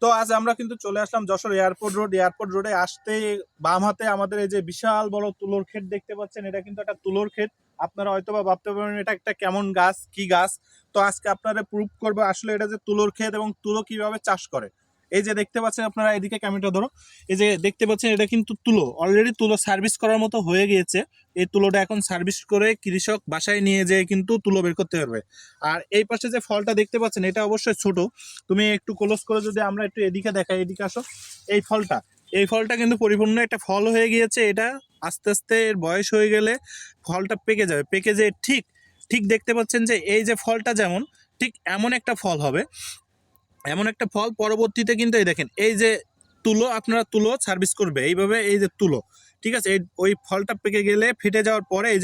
তো আজ আমরা কিন্তু চলে আসলাম যশোর এয়ারপোর্ট রোড। এয়ারপোর্ট রোডে আসতে বাম হাতে আমাদের এই যে বিশাল বড় তুলোর ক্ষেত দেখতে পাচ্ছেন, এটা কিন্তু একটা তুলোর ক্ষেত। আপনারা হয়তোবা ভাবতে পারেন এটা একটা কেমন গাছ, কি গাছ। তো আজকে আপনারা প্রুভ করবো আসলে এটা যে তুলোর ক্ষেত এবং তুলো কিভাবে চাষ করে। এই যে দেখতে পাচ্ছেন আপনারা, এদিকে ক্যামেরাটা ধরো, এই যে দেখতে পাচ্ছেন এটা কিন্তু তুলো, অলরেডি তুলো সার্ভিস করার মতো হয়ে গিয়েছে। এই তুলোটা এখন সার্ভিস করে কৃষক বাসায় নিয়ে যেয়ে কিন্তু তুলো বের করতে পারবে। আর এই পাশে যে ফলটা দেখতে পাচ্ছেন এটা অবশ্যই ছোট। তুমি একটু ক্লোজ করে যদি আমরা একটু এদিকে দেখাই, এদিকে আসো। এই ফলটা, এই ফলটা কিন্তু পরিপূর্ণ একটা ফল হয়ে গিয়েছে। এটা আস্তে আস্তে এর বয়স হয়ে গেলে ফলটা পেকে যাবে, পেকে যে ঠিক ঠিক দেখতে পাচ্ছেন যে এই যে ফলটা যেমন, ঠিক এমন একটা ফল হবে, এমন একটা ফল পরবর্তীতে কিন্তু এই দেখেন এই যে তুলো, আপনারা তুলো সার্ভিস করবে এইভাবে, এই যে তুলো, ঠিক আছে, এই ওই ফলটা পেকে গেলে ফেটে যাওয়ার পরে এই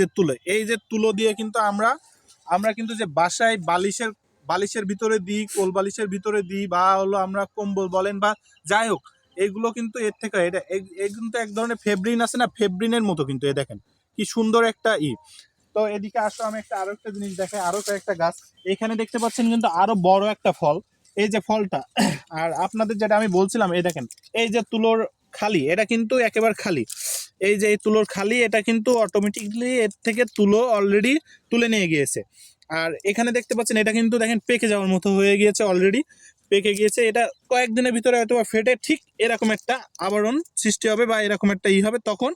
যে তুলো দিয়ে কিন্তু আমরা আমরা কিন্তু যে বাসায় বালিশের বালিশের ভিতরে দিই, কোল বালিশের ভিতরে দিই, বা হলো আমরা কম্বল বলেন বা যাই হোক, এইগুলো কিন্তু এর থেকে এটা কিন্তু এক ধরনের ফেব্রিন আছে না, ফেব্রিনের মতো কিন্তু এ দেখেন কি সুন্দর একটা তো এদিকে আসো, আমি আরো একটা জিনিস দেখাই, আরো কয়েকটা গাছ এখানে দেখতে পাচ্ছেন কিন্তু আরো বড় একটা ফল, এই যে ফলটা। আর আপনাদের যেটা আমি বলছিলাম, এই দেখেন এই যে তুলোর খালি, এটা কিন্তু একেবারে খালি। এই যে এই তুলোর খালি, এটা কিন্তু অটোমেটিকলি এর থেকে তুলো অলরেডি তুলে নিয়ে গিয়েছে। আর এখানে দেখতে পাচ্ছেন এটা কিন্তু দেখেন পেকে যাওয়ার মতো হয়ে গিয়েছে, অলরেডি পেকে গিয়েছে। এটা কয়েকদিনের ভিতরে হয়তো ফেটে ঠিক এরকম একটা আবরণ সৃষ্টি হবে বা এরকম একটা হবে, তখন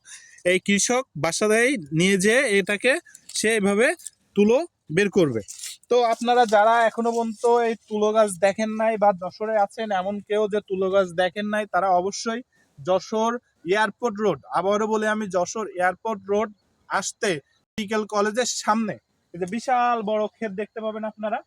এই কৃষক বাসায় নিয়ে যেয়ে এটাকে সে এভাবে তুলো বের করবে। তো আপনারা যারা এখনো পর্যন্ত এই তুলো গাছ দেখেন নাই বা যশোরে আছেন এমন কেউ যে তুলো গাছ দেখেন নাই, তারা অবশ্যই যশোর এয়ারপোর্ট রোড, আবারও বলে আমি, যশোর এয়ারপোর্ট রোড আসতে মেডিকেল কলেজের সামনে এই যে বিশাল বড় ক্ষেত দেখতে পাবেন আপনারা।